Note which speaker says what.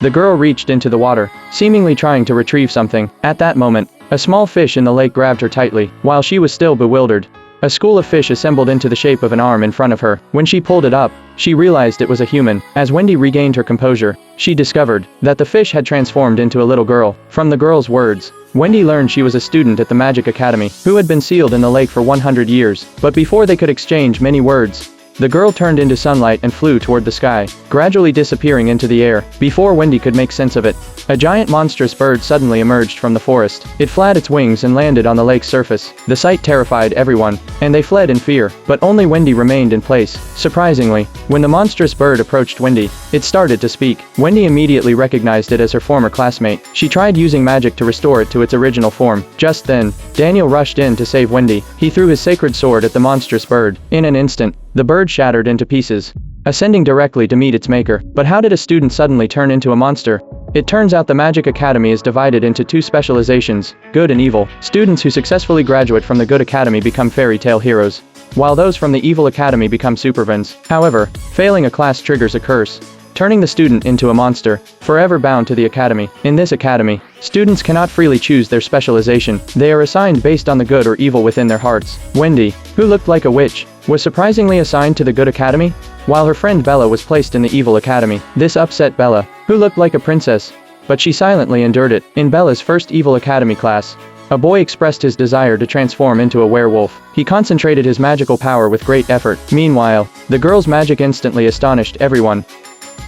Speaker 1: The girl reached into the water, seemingly trying to retrieve something. At that moment, a small fish in the lake grabbed her tightly, while she was still bewildered. A school of fish assembled into the shape of an arm in front of her. When she pulled it up, she realized it was a human. As Wendy regained her composure, she discovered that the fish had transformed into a little girl. From the girl's words, Wendy learned she was a student at the Magic Academy, who had been sealed in the lake for 100 years. But before they could exchange many words, the girl turned into sunlight and flew toward the sky, gradually disappearing into the air. Before Wendy could make sense of it, a giant monstrous bird suddenly emerged from the forest. It flapped its wings and landed on the lake's surface. The sight terrified everyone, and they fled in fear. But only Wendy remained in place. Surprisingly, when the monstrous bird approached Wendy, it started to speak. Wendy immediately recognized it as her former classmate. She tried using magic to restore it to its original form. Just then, Daniel rushed in to save Wendy. He threw his sacred sword at the monstrous bird. In an instant, the bird shattered into pieces, ascending directly to meet its maker. But how did a student suddenly turn into a monster? It turns out the Magic Academy is divided into two specializations, good and evil. Students who successfully graduate from the Good Academy become fairy tale heroes, while those from the Evil Academy become supervillains. However, failing a class triggers a curse, turning the student into a monster, forever bound to the academy. In this academy, students cannot freely choose their specialization. They are assigned based on the good or evil within their hearts. Wendy, who looked like a witch, was surprisingly assigned to the Good Academy, while her friend Bella was placed in the Evil Academy. This upset Bella, who looked like a princess, but she silently endured it. In Bella's first Evil Academy class, a boy expressed his desire to transform into a werewolf. He concentrated his magical power with great effort. Meanwhile, the girl's magic instantly astonished everyone.